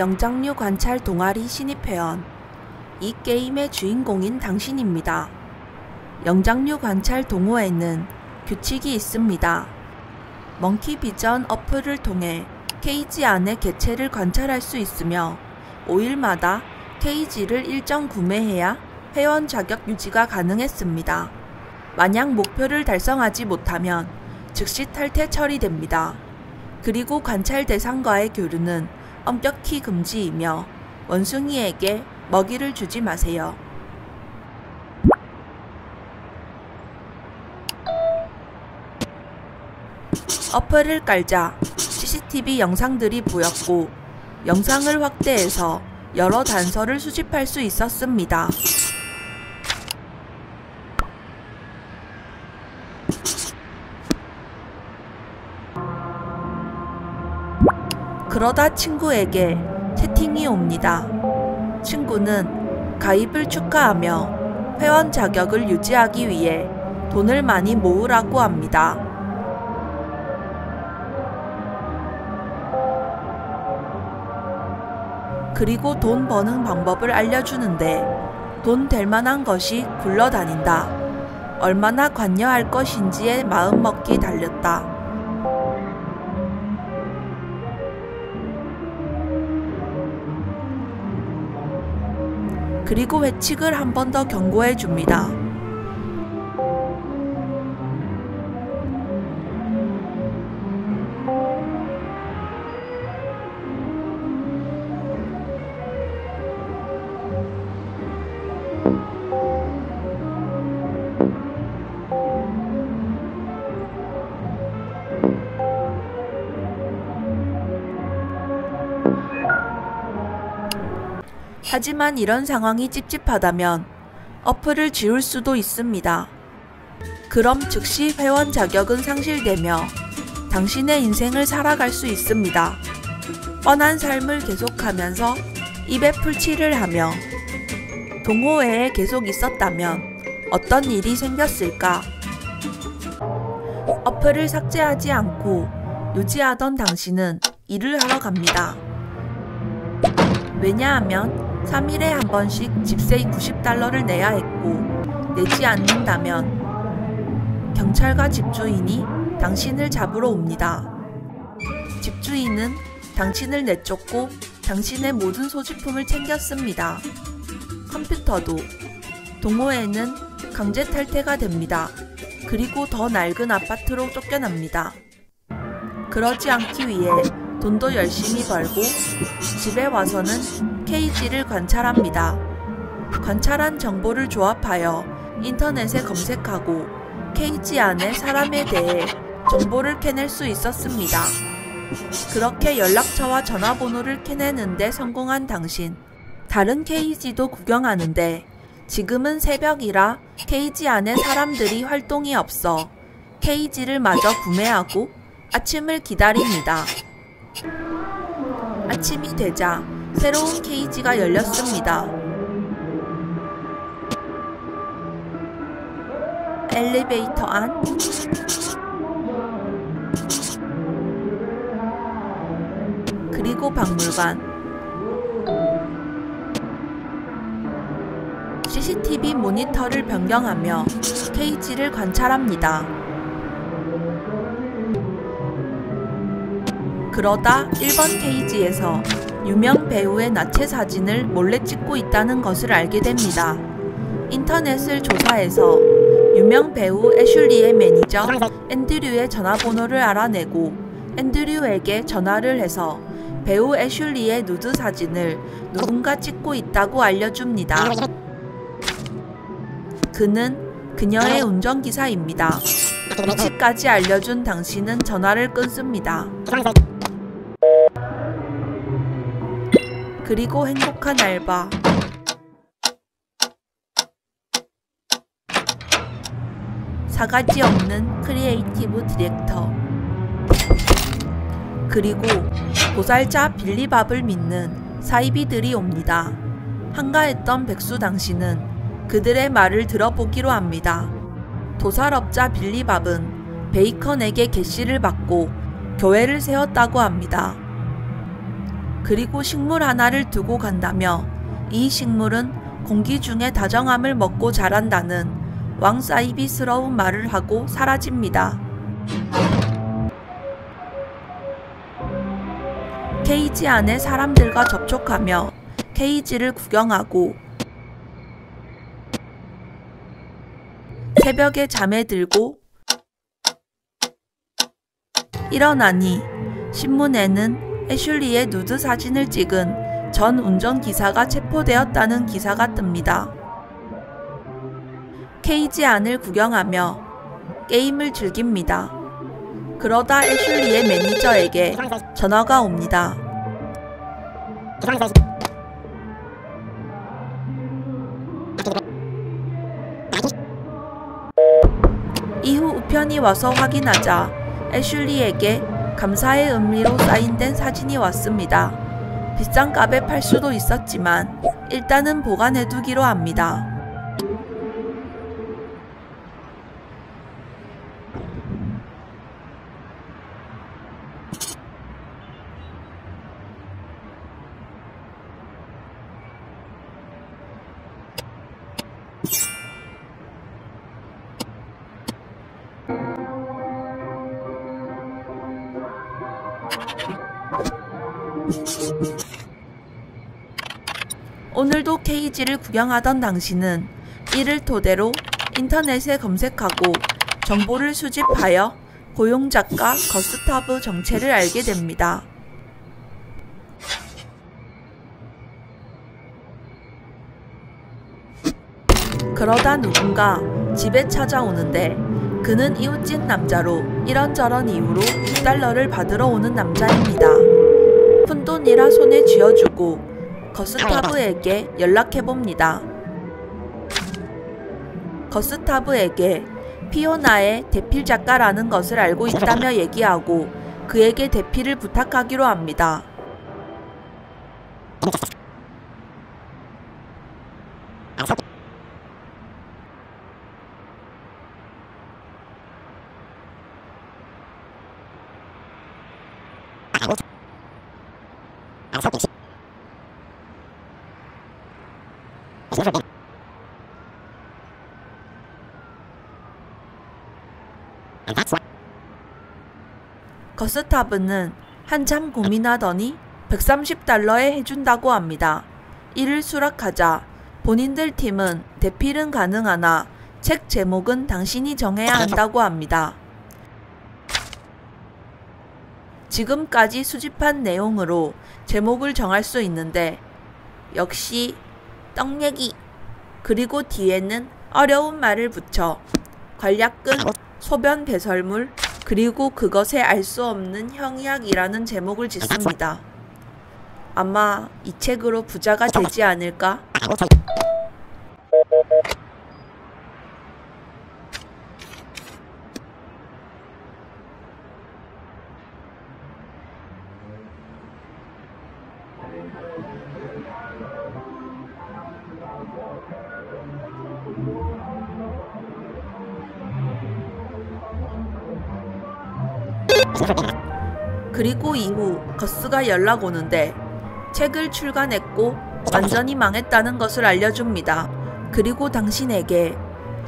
영장류 관찰 동아리 신입회원. 이 게임의 주인공인 당신입니다. 영장류 관찰 동호회는 규칙이 있습니다. 멍키 비전 어플을 통해 케이지 안의 개체를 관찰할 수 있으며 5일마다 케이지를 일정 구매해야 회원 자격 유지가 가능했습니다. 만약 목표를 달성하지 못하면 즉시 탈퇴 처리됩니다. 그리고 관찰 대상과의 교류는 엄격히 금지이며 원숭이에게 먹이를 주지 마세요. 어플을 깔자 CCTV 영상들이 보였고 영상을 확대해서 여러 단서를 수집할 수 있었습니다. 그러다 친구에게 채팅이 옵니다. 친구는 가입을 축하하며 회원 자격을 유지하기 위해 돈을 많이 모으라고 합니다. 그리고 돈 버는 방법을 알려주는데 돈 될 만한 것이 굴러다닌다. 얼마나 관여할 것인지에 마음먹기 달렸다. 그리고 회칙을 한 번 더 경고해 줍니다. 하지만 이런 상황이 찝찝하다면 어플을 지울 수도 있습니다. 그럼 즉시 회원 자격은 상실되며 당신의 인생을 살아갈 수 있습니다. 뻔한 삶을 계속하면서 입에 풀칠을 하며 동호회에 계속 있었다면 어떤 일이 생겼을까? 어플을 삭제하지 않고 유지하던 당신은 일을 하러 갑니다. 왜냐하면 3일에 한 번씩 집세 $90를 내야 했고 내지 않는다면 경찰과 집주인이 당신을 잡으러 옵니다. 집주인은 당신을 내쫓고 당신의 모든 소지품을 챙겼습니다. 컴퓨터도. 동호회는 강제 탈퇴가 됩니다. 그리고 더 낡은 아파트로 쫓겨납니다. 그러지 않기 위해 돈도 열심히 벌고 집에 와서는 케이지를 관찰합니다. 관찰한 정보를 조합하여 인터넷에 검색하고 케이지 안에 사람에 대해 정보를 캐낼 수 있었습니다. 그렇게 연락처와 전화번호를 캐내는데 성공한 당신. 다른 케이지도 구경하는데 지금은 새벽이라 케이지 안에 사람들이 활동이 없어 케이지를 마저 구매하고 아침을 기다립니다. 아침이 되자 새로운 케이지가 열렸습니다. 엘리베이터 안, 그리고 박물관. CCTV 모니터를 변경하며 케이지를 관찰합니다. 그러다 1번 케이지에서 유명 배우의 나체 사진을 몰래 찍고 있다는 것을 알게 됩니다. 인터넷을 조사해서 유명 배우 애슐리의 매니저 앤드류의 전화번호를 알아내고 앤드류에게 전화를 해서 배우 애슐리의 누드 사진을 누군가 찍고 있다고 알려줍니다. 그는 그녀의 운전기사입니다. 위치까지 알려준 당신은 전화를 끊습니다. 그리고 행복한 알바. 사가지 없는 크리에이티브 디렉터. 그리고 보살자 빌리밥을 믿는 사이비들이 옵니다. 한가했던 백수 당신은 그들의 말을 들어보기로 합니다. 도살업자 빌리밥은 베이컨에게 계시를 받고 교회를 세웠다고 합니다. 그리고 식물 하나를 두고 간다며 이 식물은 공기 중에 다정함을 먹고 자란다는 왕사이비스러운 말을 하고 사라집니다. 케이지 안에 사람들과 접촉하며 케이지를 구경하고 새벽에 잠에 들고 일어나니 신문에는 애슐리의 누드 사진을 찍은 전 운전기사가 체포되었다는 기사가 뜹니다. 케이지 안을 구경하며 게임을 즐깁니다. 그러다 애슐리의 매니저에게 전화가 옵니다. 이후 우편이 와서 확인하자 애슐리에게 감사의 의미로 사인된 사진이 왔습니다. 비싼 값에 팔 수도 있었지만 일단은 보관해두기로 합니다. 오늘도 케이지를 구경하던 당신은 이를 토대로 인터넷에 검색하고 정보를 수집하여 고용작가 거스타브 정체를 알게 됩니다. 그러다 누군가 집에 찾아오는데 그는 이웃집 남자로 이런저런 이유로 6달러를 받으러 오는 남자입니다. 푼돈이라 손에 쥐어주고 거스타브에게 연락해봅니다. 거스타브에게 피오나의 대필 작가라는 것을 알고 있다며 얘기하고 그에게 대필을 부탁하기로 합니다. 거스타브는 한참 고민하더니 130달러에 해준다고 합니다. 이를 수락하자 본인들 팀은 대필은 가능하나 책 제목은 당신이 정해야 한다고 합니다. 지금까지 수집한 내용으로 제목을 정할 수 있는데 역시 떡 얘기, 그리고 뒤에는 어려운 말을 붙여 관략근, 소변 배설물, 그리고 그것에 알 수 없는 형이학이라는 제목을 짓습니다. 아마 이 책으로 부자가 되지 않을까? 그리고 이후 거스가 연락 오는데 책을 출간했고 완전히 망했다는 것을 알려줍니다. 그리고 당신에게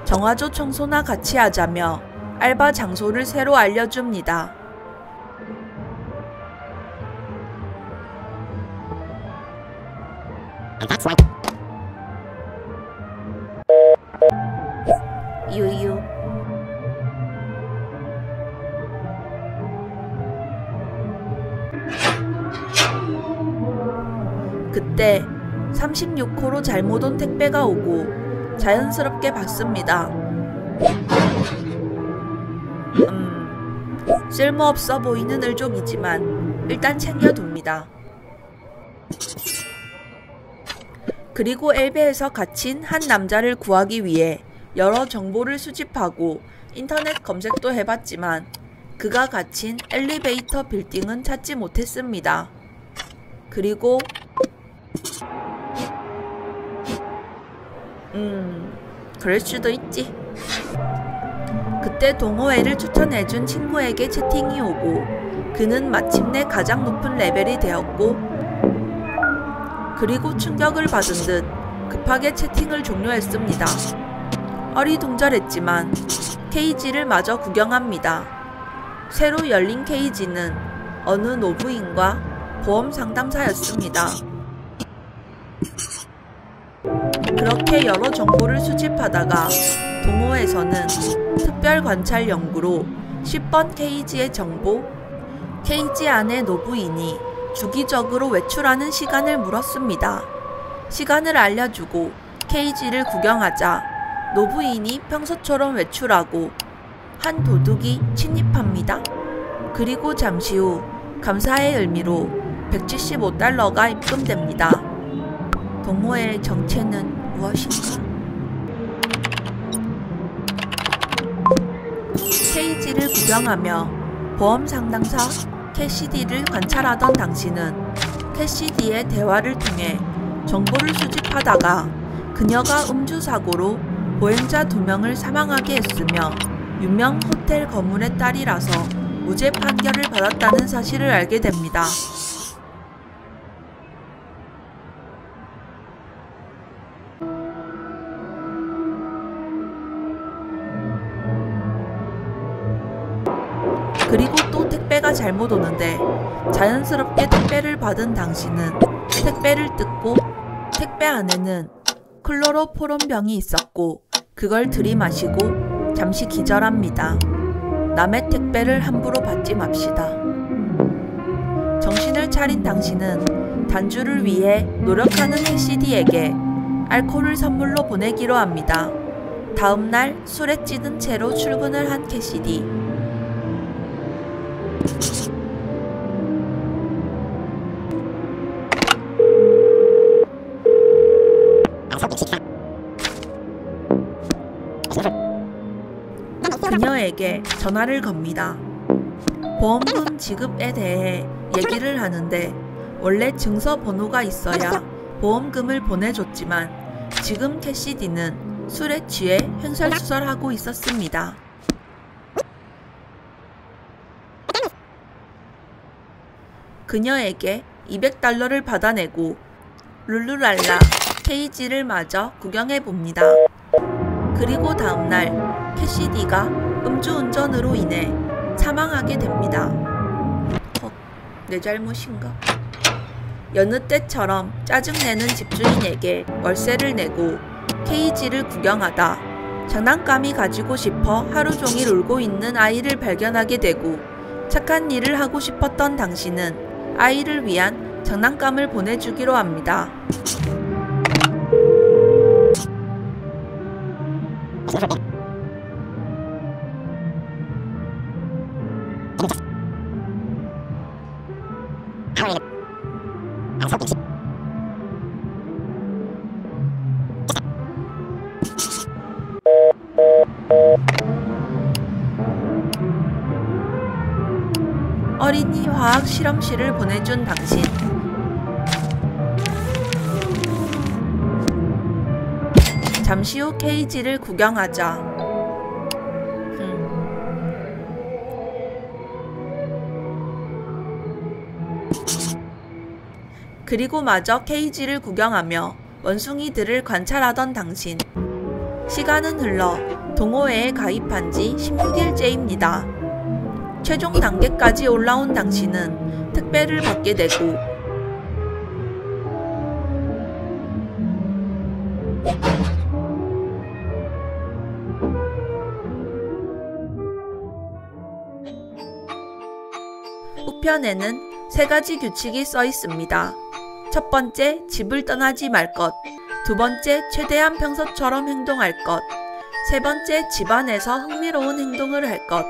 정화조 청소나 같이 하자며 알바 장소를 새로 알려줍니다. 유유. 그때 36호로 잘못 온 택배가 오고 자연스럽게 받습니다. 쓸모없어 보이는 을족이지만 일단 챙겨둡니다. 그리고 엘베에서 갇힌 한 남자를 구하기 위해 여러 정보를 수집하고 인터넷 검색도 해봤지만 그가 갇힌 엘리베이터 빌딩은 찾지 못했습니다. 그리고 그럴 수도 있지. 그때 동호회를 추천해준 친구에게 채팅이 오고 그는 마침내 가장 높은 레벨이 되었고 그리고 충격을 받은 듯 급하게 채팅을 종료했습니다. 어리둥절했지만 케이지를 마저 구경합니다. 새로 열린 케이지는 어느 노부인과 보험 상담사였습니다. 그렇게 여러 정보를 수집하다가 동호회에서는 특별관찰 연구로 10번 케이지의 정보, 케이지 안의 노부인이 주기적으로 외출하는 시간을 물었습니다. 시간을 알려주고 케이지를 구경하자 노부인이 평소처럼 외출하고 한 도둑이 침입합니다. 그리고 잠시 후 감사의 의미로 175달러가 입금됩니다. 동호회의 정체는 무엇인가? 케이지를 구경하며 보험 상담사 캐시디를 관찰하던 당신은 캐시디의 대화를 통해 정보를 수집하다가 그녀가 음주사고로 보행자 2명을 사망하게 했으며 유명 호텔 거물의 딸이라서 무죄 판결을 받았다는 사실을 알게 됩니다. 그리고 또 택배가 잘못 오는데 자연스럽게 택배를 받은 당신은 택배를 뜯고 택배 안에는 클로로포럼병이 있었고 그걸 들이마시고 잠시 기절합니다. 남의 택배를 함부로 받지 맙시다. 정신을 차린 당신은 단주를 위해 노력하는 캐시디에게 알코올을 선물로 보내기로 합니다. 다음날 술에 찌든 채로 출근을 한 캐시디. 그녀에게 전화를 겁니다. 보험금 지급에 대해 얘기를 하는데 원래 증서 번호가 있어야 보험금을 보내줬지만 지금 캐시디는 술에 취해 횡설수설하고 있었습니다. 그녀에게 200달러를 받아내고 룰루랄라 케이지를 마저 구경해봅니다. 그리고 다음날 캐시디가 음주운전으로 인해 사망하게 됩니다. 내 잘못인가? 여느 때처럼 짜증내는 집주인에게 월세를 내고 케이지를 구경하다 장난감이 가지고 싶어 하루 종일 울고 있는 아이를 발견하게 되고 착한 일을 하고 싶었던 당신은 아이를 위한 장난감을 보내주기로 합니다. 어린이 화학 실험실을 보내준 당신. 잠시 후 케이지를 구경하자. 그리고 마저 케이지를 구경하며 원숭이들을 관찰하던 당신. 시간은 흘러 동호회에 가입한 지 16일째입니다. 최종 단계까지 올라온 당신은 택배를 받게 되고 우편에는 3가지 규칙이 써 있습니다. 첫 번째, 집을 떠나지 말 것. 두 번째, 최대한 평소처럼 행동할 것. 세 번째, 집안에서 흥미로운 행동을 할 것.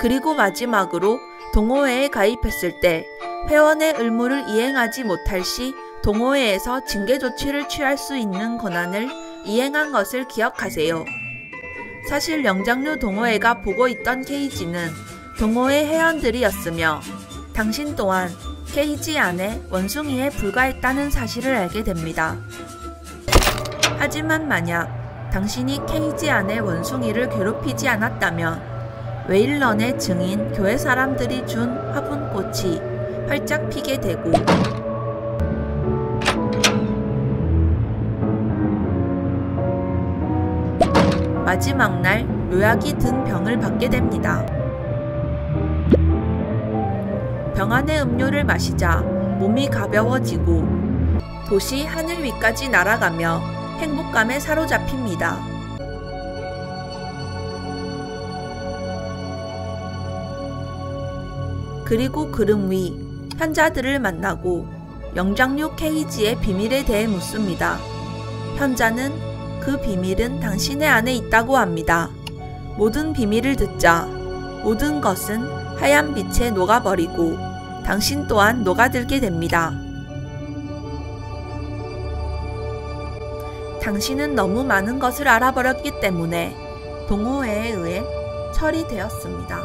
그리고 마지막으로 동호회에 가입했을 때 회원의 의무를 이행하지 못할 시 동호회에서 징계 조치를 취할 수 있는 권한을 이행한 것을 기억하세요. 사실 영장류 동호회가 보고 있던 케이지는 동호회 회원들이었으며 당신 또한 케이지 안에 원숭이에 불과했다는 사실을 알게 됩니다. 하지만 만약 당신이 케이지 안에 원숭이를 괴롭히지 않았다면 웨일런의 증인 교회 사람들이 준 화분꽃이 활짝 피게 되고 마지막 날 묘약이 든 병을 받게 됩니다. 병 안의 음료를 마시자 몸이 가벼워지고 도시 하늘 위까지 날아가며 행복감에 사로잡힙니다. 그리고 구름 위 현자들을 만나고 영장류 케이지의 비밀에 대해 묻습니다. 현자는 그 비밀은 당신의 안에 있다고 합니다. 모든 비밀을 듣자 모든 것은 하얀 빛에 녹아버리고 당신 또한 녹아들게 됩니다. 당신은 너무 많은 것을 알아버렸기 때문에 동호회에 의해 처리되었습니다.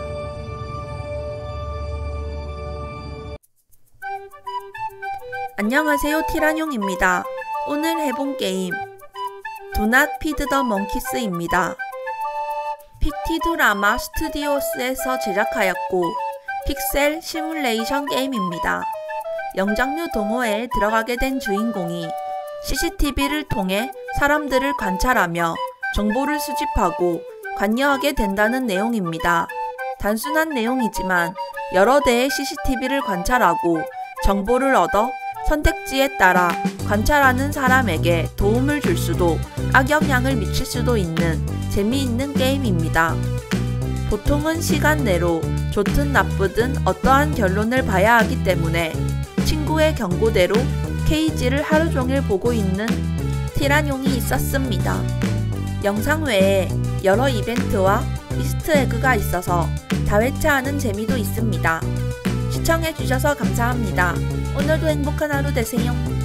안녕하세요, 티란용입니다. 오늘 해본 게임 Do Not Feed the Monkeys입니다. 픽티드라마 스튜디오스에서 제작하였고 픽셀 시뮬레이션 게임입니다. 영장류 동호회에 들어가게 된 주인공이 CCTV를 통해 사람들을 관찰하며 정보를 수집하고 관여하게 된다는 내용입니다. 단순한 내용이지만 여러 대의 CCTV를 관찰하고 정보를 얻어 선택지에 따라 관찰하는 사람에게 도움을 줄 수도 악영향을 미칠 수도 있는 재미있는 게임입니다. 보통은 시간 내로 좋든 나쁘든 어떠한 결론을 봐야 하기 때문에 친구의 경고대로 케이지를 하루 종일 보고 있는 티란용이 있었습니다. 영상 외에 여러 이벤트와 이스트에그가 있어서 다회차하는 재미도 있습니다. 시청해주셔서 감사합니다. 오늘도 행복한 하루 되세요.